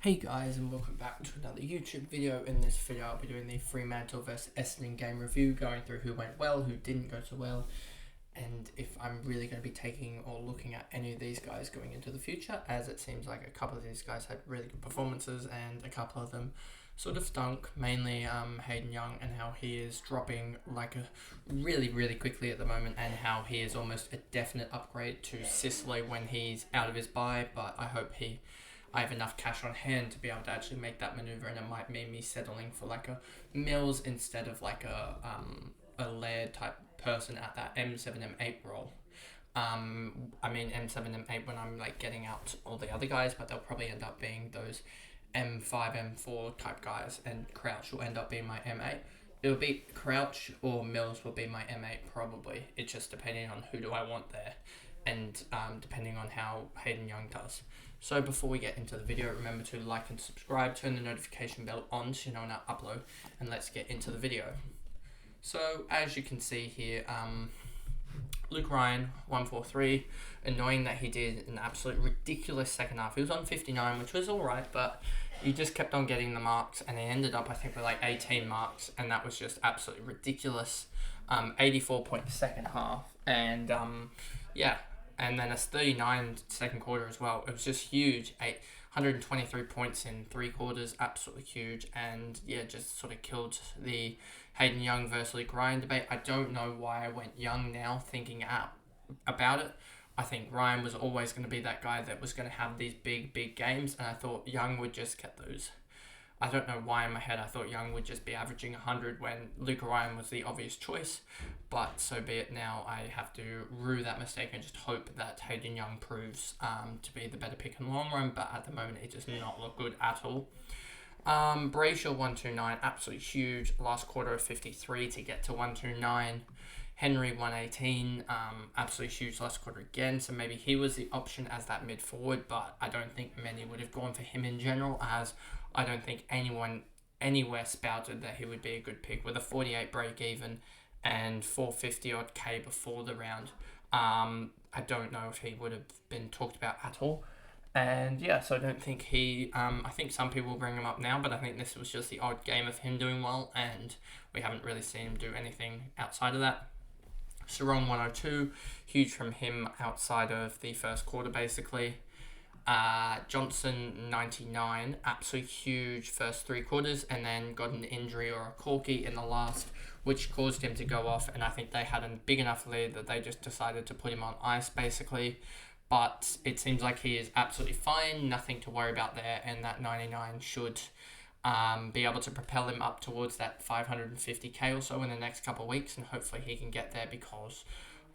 Hey guys, and welcome back to another YouTube video. In this video I'll be doing the Fremantle vs Essendon game review, going through who went well, who didn't go so well, and if I'm really going to be taking or looking at any of these guys going into the future, as it seems like a couple of these guys had really good performances and a couple of them sort of stunk, mainly Hayden Young, and how he is dropping like a really quickly at the moment, and how he is almost a definite upgrade to Sicily when he's out of his bye. But I have enough cash on hand to be able to actually make that maneuver, and it might mean me settling for like a Mills instead of like a Laird type person at that M7 M8 role. I mean M7 M8 when I'm like getting out all the other guys, but they'll probably end up being those M5 M4 type guys, and Crouch will end up being my M8. It'll be Crouch or Mills will be my M8 probably. It's just depending on who do I want there, and depending on how Hayden Young does. So before we get into the video, remember to like and subscribe, turn the notification bell on so you know when I upload, and let's get into the video. So as you can see here, Luke Ryan, 143, annoying that he did an absolute ridiculous second half. He was on 59, which was alright, but he just kept on getting the marks, and he ended up, I think, with like 18 marks, and that was just absolutely ridiculous. 84 point second half, and yeah. And then a 39 second quarter as well. It was just huge. 123 points in 3 quarters, absolutely huge. And yeah, just sort of killed the Hayden Young versus Luke Ryan debate. I don't know why I went Young now, thinking about it. I think Ryan was always going to be that guy that was going to have these big games, and I thought Young would just get those. I don't know why in my head I thought Young would just be averaging 100 when Luke Ryan was the obvious choice, but so be it. Now I have to rue that mistake and just hope that Hayden Young proves to be the better pick in the long run, but at the moment it does not look good at all. BRAYSHAW 129, absolutely huge. Last quarter of 53 to get to 129. Henry 118, absolutely huge last quarter again, so maybe he was the option as that mid forward, but I don't think many would have gone for him in general, as I don't think anyone anywhere spouted that he would be a good pick with a 48 break even and 450 odd K before the round. I don't know if he would have been talked about at all. And yeah, so I don't think I think some people will bring him up now, but I think this was just the odd game of him doing well, and we haven't really seen him do anything outside of that. Sarong 102, huge from him outside of the first quarter basically. Johnson 99, absolutely huge first 3 quarters, and then got an injury or a corky in the last, which caused him to go off, and I think they had a big enough lead that they just decided to put him on ice basically. But it seems like he is absolutely fine, nothing to worry about there, and that 99 should be able to propel him up towards that 550k or so in the next couple of weeks, and hopefully he can get there, because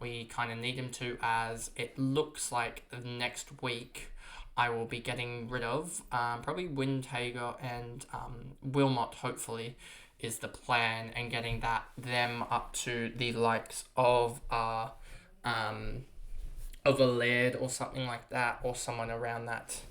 we kind of need him to, as it looks like next week I will be getting rid of probably Windhager and Wilmot, hopefully, is the plan, and getting them up to the likes of a Laird or something like that, or someone around that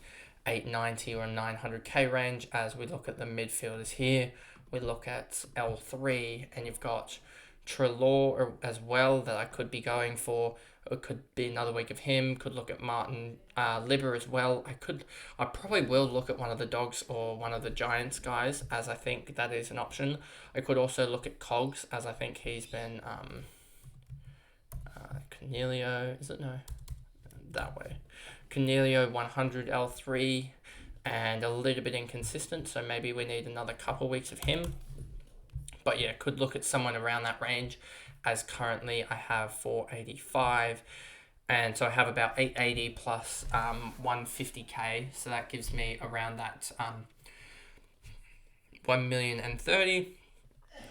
890 or 900k range. As we look at the midfielders here, we look at L3, and you've got Treloar as well that I could be going for. It could be another week of him. Could look at Martin Libber as well. I probably will look at one of the Dogs or one of the Giants guys, as I think that is an option. I could also look at Cogs, as I think he's been Cornelio, is it? No, that way. Cornelio 100 L3, and a little bit inconsistent, so maybe we need another couple weeks of him. But yeah, could look at someone around that range, as currently I have 485, and so I have about 880 plus 150k, so that gives me around that 1,030,000.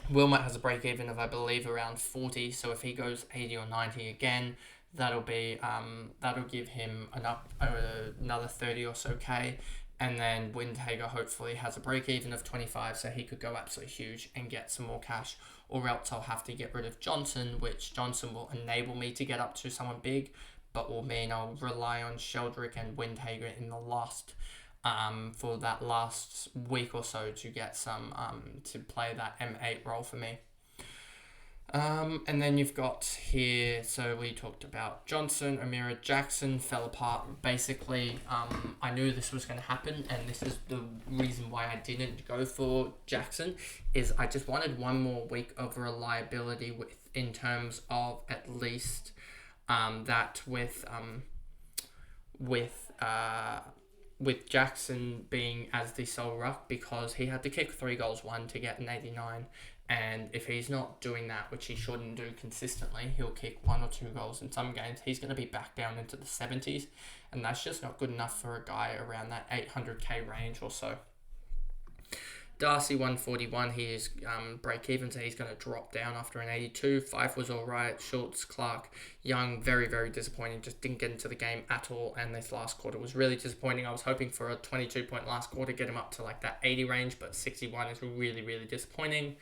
Wilmot has a break even of, I believe, around 40, so if he goes 80 or 90 again, that'll give him another 30 or so k. And then Windhager hopefully has a break even of 25, so he could go absolutely huge and get some more cash, or else I'll have to get rid of Johnson, which Johnson will enable me to get up to someone big, but will mean I'll rely on Sheldrick and Windhager in the last for that last week or so to get some to play that M8 role for me. And then you've got here, so we talked about Johnson, O'Meara, Jackson fell apart. Basically, I knew this was going to happen, and this is the reason why I didn't go for Jackson, is I just wanted one more week of reliability in terms of at least that with Jackson being as the sole ruck, because he had to kick 3 goals, 1 to get an 89. And if he's not doing that, which he shouldn't do consistently, he'll kick 1 or 2 goals in some games. He's going to be back down into the 70s, and that's just not good enough for a guy around that 800k range or so. Darcy 141, he is break even, so he's going to drop down after an 82. Fife was alright. Schultz, Clark, Young, very, very disappointing. Just didn't get into the game at all, and this last quarter was really disappointing. I was hoping for a 22-point last quarter, get him up to like that 80 range, but 61 is really, really disappointing.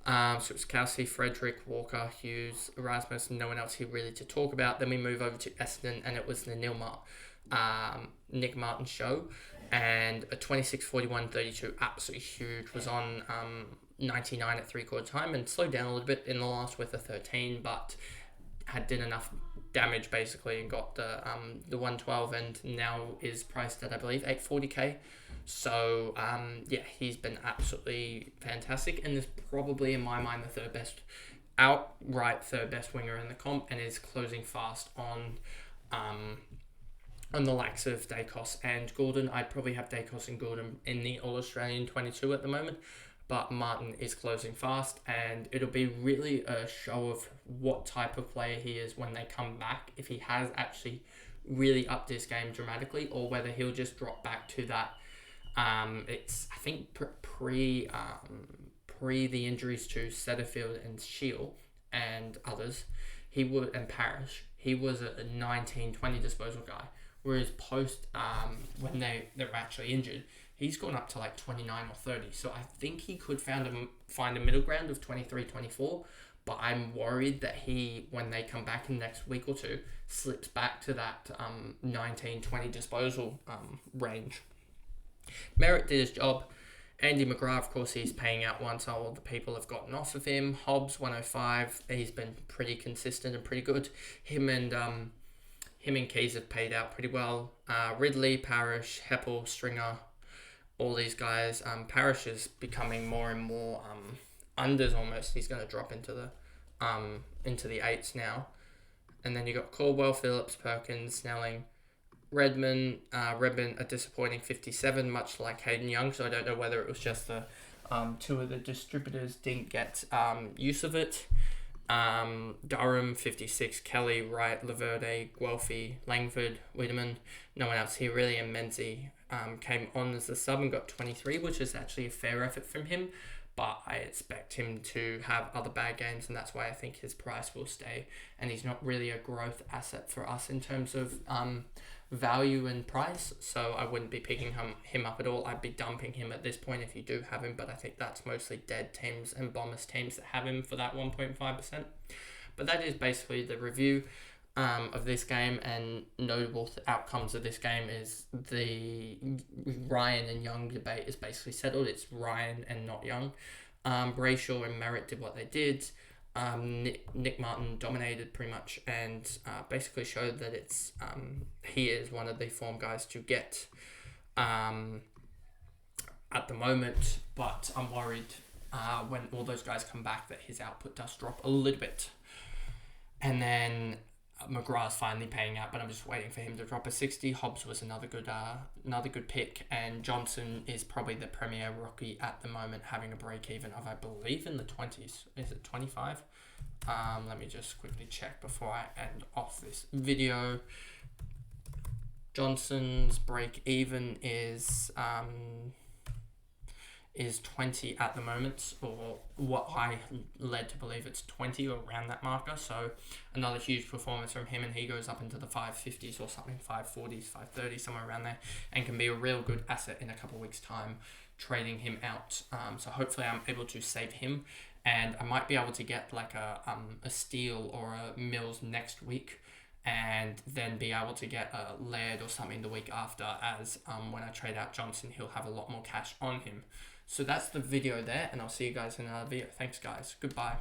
So it was Kelsey, Frederick, Walker, Hughes, Erasmus, and no one else here really to talk about. Then we move over to Essendon, and it was the Nick Martin show. And a 26-41-32, absolutely huge, was on 99 at 3/4 time, and slowed down a little bit in the last with a 13, but did enough damage basically and got the 112, and now is priced at, I believe, 840k. So he's been absolutely fantastic, and is probably in my mind the outright third best winger in the comp, and is closing fast on the likes of Dacos and Gordon. I'd probably have Dacos and Gordon in the All-Australian 22 at the moment, but Martin is closing fast, and it'll be really a show of what type of player he is when they come back, if he has actually really upped his game dramatically, or whether he'll just drop back to that. It's, I think, pre the injuries to Setterfield and Shield and others, and Parrish, he was a 19-20 disposal guy. Whereas post, when they're actually injured, he's gone up to like 29 or 30. So I think he could find a middle ground of 23, 24. But I'm worried that when they come back in the next week or two, slips back to that 19, 20 disposal range. Merritt did his job. Andy McGrath, of course, he's paying out once all the people have gotten off of him. Hobbs, 105. He's been pretty consistent and pretty good. Him and Keys have paid out pretty well. Ridley, Parrish, Heppel, Stringer, all these guys. Parrish is becoming more and more unders almost. He's going to drop into the 8s now. And then you got Caldwell, Phillips, Perkins, Snelling, Redmond, a disappointing 57, much like Hayden Young. So I don't know whether it was just the two of the distributors didn't get use of it. Durham, 56, Kelly, Wright, Laverde, Guelphy, Langford, Wiedemann, no one else here really, and Menzies came on as the sub and got 23, which is actually a fair effort from him, but I expect him to have other bad games, and that's why I think his price will stay, and he's not really a growth asset for us in terms of value and price, so I wouldn't be picking him up at all. I'd be dumping him at this point if you do have him, but I think that's mostly dead teams and Bombers teams that have him for that 1.5%. But that is basically the review of this game, and notable outcomes of this game is the Ryan and Young debate is basically settled. It's Ryan and not Young. Brayshaw and Merritt did what they did. Nick Martin dominated pretty much, and basically showed that he is one of the form guys to get at the moment, but I'm worried when all those guys come back that his output does drop a little bit. And then McGrath's finally paying out, but I'm just waiting for him to drop a 60. Hobbs was another good pick, and Johnson is probably the premier rookie at the moment, having a break even of, I believe, in the 20s. Is it 25? Let me just quickly check before I end off this video. Johnson's break even is 20 at the moment, or what I led to believe it's 20 or around that marker. So another huge performance from him, and he goes up into the 550s or something, 540s, 530s, somewhere around there, and can be a real good asset in a couple of weeks' time, trading him out. So hopefully I'm able to save him, and I might be able to get like a Steele or a Mills next week, and then be able to get a Laird or something the week after, as when I trade out Johnson, he'll have a lot more cash on him. So that's the video there, and I'll see you guys in another video. Thanks, guys. Goodbye.